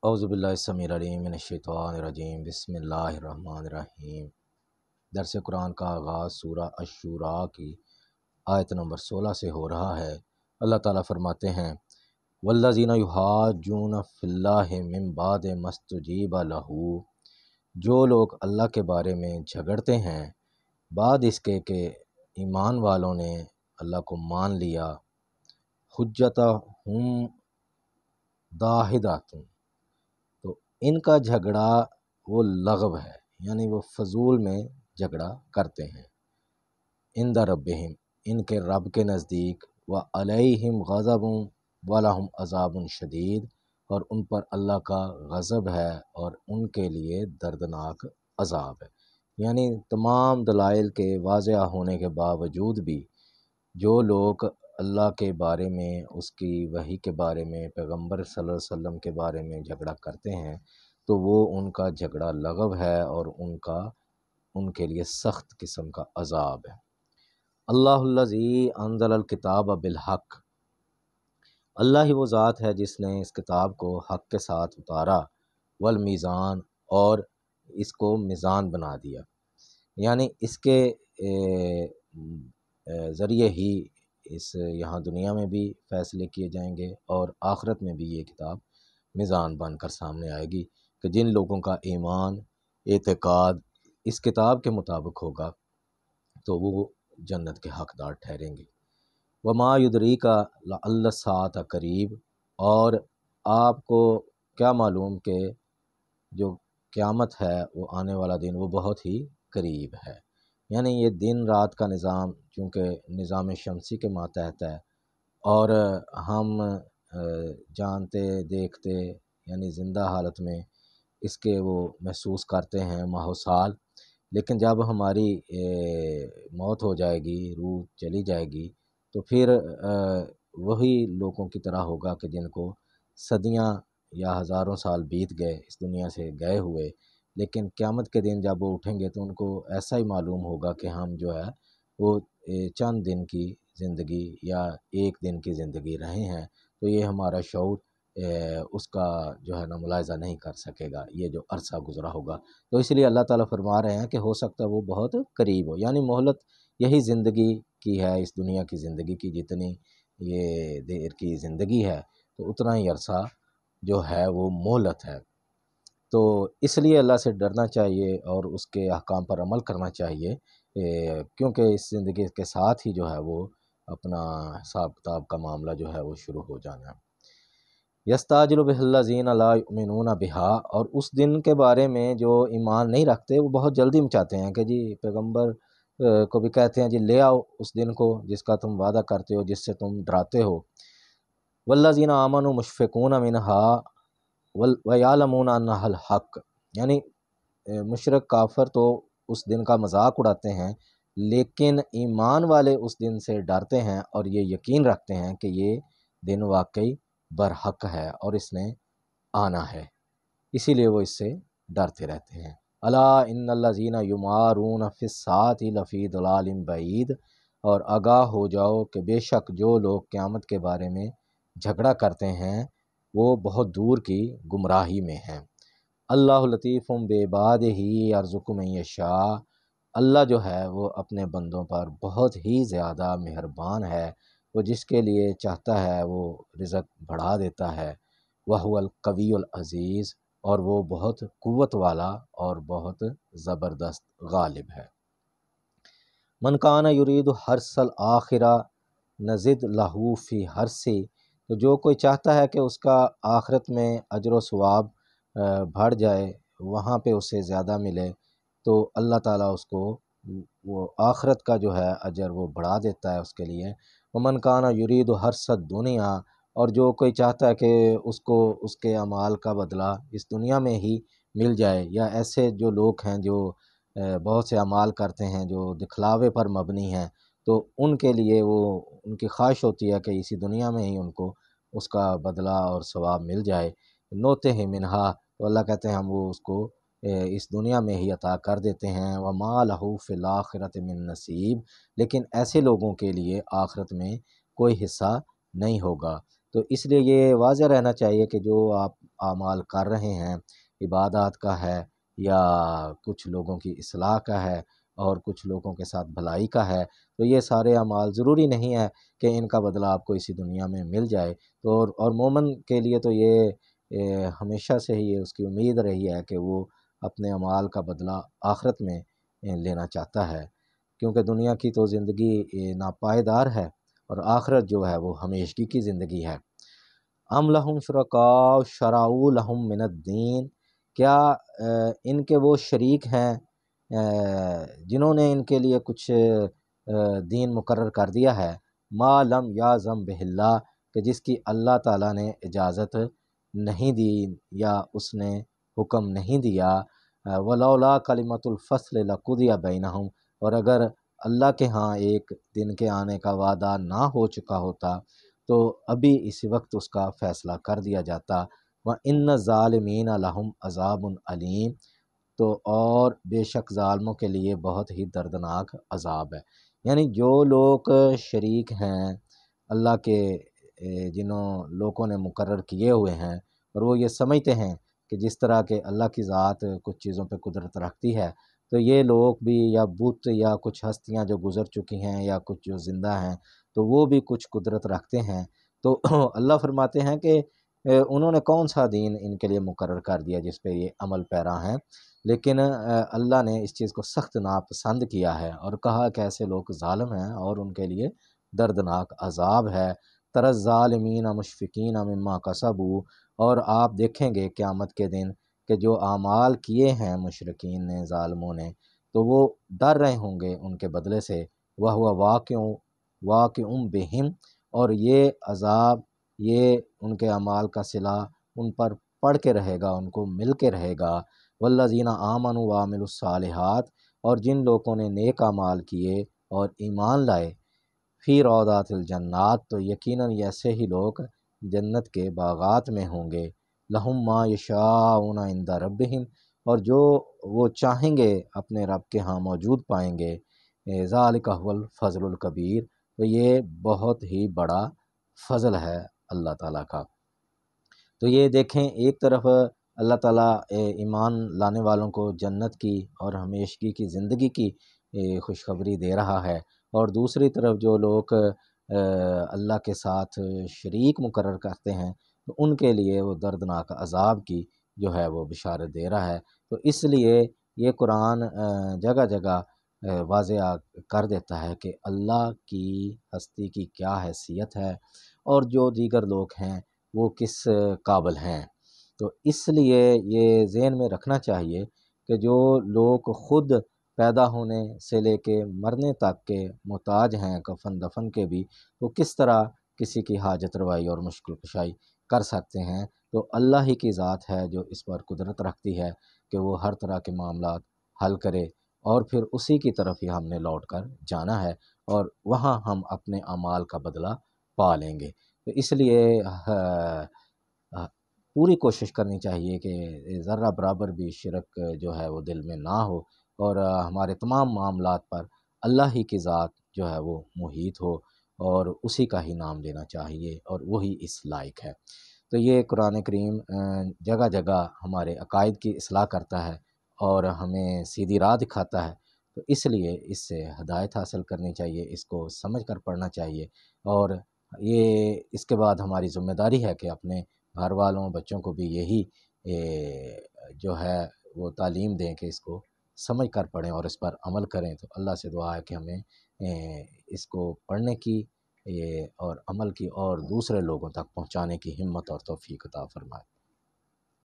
اعوذ باللہ السمیع العلیم من الشیطان الرجیم بسم اللہ الرحمن الرحیم۔ درس قرآن کا آغاز سورہ الشورى کی آیت نمبر 16 سے ہو رہا ہے۔ اللہ تعالیٰ فرماتے ہیں والذین یحاجون فی اللہ من بعد ما استجیب لہ، جو لوگ اللہ کے بارے میں جھگڑتے ہیں بعد اس کے کہ ایمان والوں نے اللہ کو مان لیا، حجتہم داحضۃ، تو ان کا جھگڑا وہ لغو ہے، یعنی وہ فضول میں جھگڑا کرتے ہیں۔ عند ربہم، ان کے رب کے نزدیک، وعلیہم غضب ولہم عذاب شدید، اور ان پر اللہ کا غضب ہے اور ان کے لیے دردناک عذاب ہے۔ یعنی تمام دلائل کے واضح ہونے کے باوجود بھی جو لوگ اللہ کے بارے میں، اس کی وحی کے بارے میں، پیغمبر صلی اللہ علیہ وسلم کے بارے میں جھگڑا کرتے ہیں تو وہ ان کا جھگڑا لغو ہے اور ان کے لیے سخت قسم کا عذاب ہے۔ اللہ الذی انزل الکتاب بالحق، اللہ ہی وہ ذات ہے جس نے اس کتاب کو حق کے ساتھ اتارا، والمیزان، اور اس کو میزان بنا دیا، یعنی اس کے ذریعے ہی یہاں دنیا میں بھی فیصلے کیے جائیں گے اور آخرت میں بھی یہ کتاب میزان بن کر سامنے آئے گی کہ جن لوگوں کا ایمان، اعتقاد اس کتاب کے مطابق ہوگا تو وہ جنت کے حقدار ٹھہریں گے۔ وما یدریک لعل الساعۃ قریب، اور آپ کو کیا معلوم کہ جو قیامت ہے وہ آنے والا دن وہ بہت ہی قریب ہے۔ یعنی یہ دن رات کا نظام چونکہ نظام شمسی کے ماتحت ہے اور ہم جانتے دیکھتے یعنی زندہ حالت میں اس کے وہ محسوس کرتے ہیں ماہ و سال، لیکن جب ہماری موت ہو جائے گی، روح چلی جائے گی، تو پھر وہی لوگوں کی طرح ہوگا کہ جن کو صدیاں یا ہزاروں سال بیت گئے اس دنیا سے گئے ہوئے، لیکن قیامت کے دن جب وہ اٹھیں گے تو ان کو ایسا ہی معلوم ہوگا کہ ہم جو ہے وہ چند دن کی زندگی یا ایک دن کی زندگی رہے ہیں، تو یہ ہمارا شعور اس کا جو ہے نا ملاحظہ نہیں کر سکے گا، یہ جو عرصہ گزرا ہوگا۔ تو اس لیے اللہ تعالیٰ فرما رہے ہیں کہ ہو سکتا ہے وہ بہت قریب ہو، یعنی مہلت یہی زندگی کی ہے، اس دنیا کی زندگی کی جتنی یہ دیر کی زندگی ہے تو اتنا ہی عرصہ جو ہے وہ مہلت ہے۔ تو اس لیے اللہ سے ڈرنا چاہیے اور اس کے احکام پر عمل کرنا چاہیے، کیونکہ اس زندگی کے ساتھ ہی جو ہے وہ اپنا حساب کتاب کا معاملہ جو ہے وہ شروع ہو جانا ہے۔ یستعجل بہ الذین لا یؤمنون بہا، اور اس دن کے بارے میں جو ایمان نہیں رکھتے وہ بہت جلدی مچاتے ہیں کہ جی پیغمبر کو بھی کہتے ہیں جی لے آؤ اس دن کو جس کا تم وعدہ کرتے ہو، جس سے تم ڈراتے ہو۔ والذین آمنوا مشفقون منہا ویعلمون انہا الحق، یعنی مشرک کافر تو اس دن کا مذاق اڑاتے ہیں لیکن ایمان والے اس دن سے ڈرتے ہیں اور یہ یقین رکھتے ہیں کہ یہ دن واقعی برحق ہے اور اس نے آنا ہے، اسی لیے وہ اس سے ڈرتے رہتے ہیں۔ الا ان الذین یمارون فی الساعۃ لفی ضلال بعید، اور آگاہ ہو جاؤ کہ بے شک جو لوگ قیامت کے بارے میں جھگڑا کرتے ہیں وہ بہت دور کی گمراہی میں ہیں۔ اللہ لطیف بعبادہ یرزق من یشاء، اللہ جو ہے وہ اپنے بندوں پر بہت ہی زیادہ مہربان ہے، وہ جس کے لیے چاہتا ہے وہ رزق بڑھا دیتا ہے۔ وہو القوی العزیز، اور وہ بہت قوت والا اور بہت زبردست غالب ہے۔ من کان یرید حرث الآخرہ نزد لہ فی حرثہ، تو جو کوئی چاہتا ہے کہ اس کا آخرت میں اجر و ثواب بڑھ جائے، وہاں پہ اسے زیادہ ملے، تو اللہ تعالیٰ اس کو وہ آخرت کا جو ہے اجر وہ بڑھا دیتا ہے اس کے لیے۔ ومن کان یرید حرث الدنیا، اور جو کوئی چاہتا ہے کہ اس کو اس کے اعمال کا بدلہ اس دنیا میں ہی مل جائے، یا ایسے جو لوگ ہیں جو بہت سے اعمال کرتے ہیں جو دکھلاوے پر مبنی ہیں، تو ان کے لیے وہ ان کی خواہش ہوتی ہے کہ اسی دنیا میں ہی ان کو اس کا بدلہ اور ثواب مل جائے۔ نوتے ہی منہا، تو اللہ کہتے ہیں ہم وہ اس کو اس دنیا میں ہی عطا کر دیتے ہیں۔ وما لہ فی الآخرۃ من نصیب، لیکن ایسے لوگوں کے لیے آخرت میں کوئی حصہ نہیں ہوگا۔ تو اس لیے یہ واضح رہنا چاہیے کہ جو آپ اعمال کر رہے ہیں، عبادات کا ہے یا کچھ لوگوں کی اصلاح کا ہے اور کچھ لوگوں کے ساتھ بھلائی کا ہے، تو یہ سارے اعمال ضروری نہیں ہے کہ ان کا بدلہ آپ کو اسی دنیا میں مل جائے۔ تو اور مومن کے لیے تو یہ ہمیشہ سے ہی اس کی امید رہی ہے کہ وہ اپنے اعمال کا بدلہ آخرت میں لینا چاہتا ہے، کیونکہ دنیا کی تو زندگی ناپائیدار ہے اور آخرت جو ہے وہ ہمیشگی کی زندگی ہے۔ ام لہم شرکاء شرعوا لہم من الدین، کیا ان کے وہ شریک ہیں جنہوں نے ان کے لیے کچھ دین مقرر کر دیا ہے، ما لم یعظم بہ اللہ، کہ جس کی اللہ تعالیٰ نے اجازت نہیں دی یا اس نے حکم نہیں دیا، ولولا کلمۃ الفصل لقضی بینہم، اور اگر اللہ کے ہاں ایک دن کے آنے کا وعدہ نہ ہو چکا ہوتا تو ابھی اسی وقت اس کا فیصلہ کر دیا جاتا۔ وَإِنَّ الظَّالِمِينَ لَهُمْ عَذَابٌ عَلِيمٌ، تو اور بے شک ظالموں کے لیے بہت ہی دردناک عذاب ہے۔ یعنی جو لوگ شریک ہیں اللہ کے، جنہوں لوگوں نے مقرر کیے ہوئے ہیں، اور وہ یہ سمجھتے ہیں کہ جس طرح کہ اللہ کی ذات کچھ چیزوں پہ قدرت رکھتی ہے، تو یہ لوگ بھی یا بت یا کچھ ہستیاں جو گزر چکی ہیں یا کچھ جو زندہ ہیں تو وہ بھی کچھ قدرت رکھتے ہیں۔ تو اللہ فرماتے ہیں کہ انہوں نے کون سا دین ان کے لیے مقرر کر دیا جس پہ یہ عمل پیرا ہیں، لیکن اللہ نے اس چیز کو سخت ناپسند کیا ہے اور کہا کہ ایسے لوگ ظالم ہیں اور ان کے لیے دردناک عذاب ہے۔ تر الظالمین مشفقین مما کسبوا، اور آپ دیکھیں گے قیامت کے دن کہ جو اعمال کیے ہیں مشرکین نے، ظالموں نے، تو وہ ڈر رہے ہوں گے ان کے بدلے سے، وَهُوَ واقع بہم، اور یہ عذاب، یہ ان کے اعمال کا صلہ ان پر پڑ کے رہے گا، ان کو مل کے رہے گا۔ والذین آمنوا وعملوا الصالحات، اور جن لوگوں نے نیک اعمال کیے اور ایمان لائے، فی روضات الجنات، تو یقیناً ایسے ہی لوگ جنت کے باغات میں ہوں گے، لہم ما یشاءون عند ربہم، اور جو وہ چاہیں گے اپنے رب کے ہاں موجود پائیں گے، ذالک هو الفضل الکبیر، تو یہ بہت ہی بڑا فضل ہے اللہ تعالیٰ کا۔ تو یہ دیکھیں، ایک طرف اللہ تعالیٰ ایمان لانے والوں کو جنت کی اور ہمیشگی کی زندگی کی خوشخبری دے رہا ہے، اور دوسری طرف جو لوگ اللہ کے ساتھ شریک مقرر کرتے ہیں تو ان کے لیے وہ دردناک عذاب کی جو ہے وہ بشارت دے رہا ہے۔ تو اس لیے یہ قرآن جگہ جگہ واضح کر دیتا ہے کہ اللہ کی ہستی کی کیا حیثیت ہے اور جو دیگر لوگ ہیں وہ کس قابل ہیں۔ تو اس لیے یہ ذہن میں رکھنا چاہیے کہ جو لوگ خود پیدا ہونے سے لے کے مرنے تک کے محتاج ہیں کفن دفن کے بھی، وہ کس طرح کسی کی حاجت روائی اور مشکل کشائی کر سکتے ہیں؟ تو اللہ ہی کی ذات ہے جو اس پر قدرت رکھتی ہے کہ وہ ہر طرح کے معاملات حل کرے، اور پھر اسی کی طرف ہی ہم نے لوٹ کر جانا ہے اور وہاں ہم اپنے اعمال کا بدلہ پا لیں گے۔ تو اس لیے پوری کوشش کرنی چاہیے کہ ذرہ برابر بھی شرک جو ہے وہ دل میں نہ ہو، اور ہمارے تمام معاملات پر اللہ ہی کی ذات جو ہے وہ محیط ہو اور اسی کا ہی نام لینا چاہیے، اور وہی اس لائق ہے۔ تو یہ قرآن کریم جگہ جگہ ہمارے عقائد کی اصلاح کرتا ہے اور ہمیں سیدھی راہ دکھاتا ہے، تو اس لیے اس سے ہدایت حاصل کرنی چاہیے، اس کو سمجھ کر پڑھنا چاہیے، اور یہ اس کے بعد ہماری ذمہ داری ہے کہ اپنے گھر والوں بچوں کو بھی یہی جو ہے وہ تعلیم دیں کہ اس کو سمجھ کر پڑھیں اور اس پر عمل کریں۔ تو اللہ سے دعا ہے کہ ہمیں اس کو پڑھنے کی اور عمل کی اور دوسرے لوگوں تک پہنچانے کی ہمت اور توفیق عطا فرمائے۔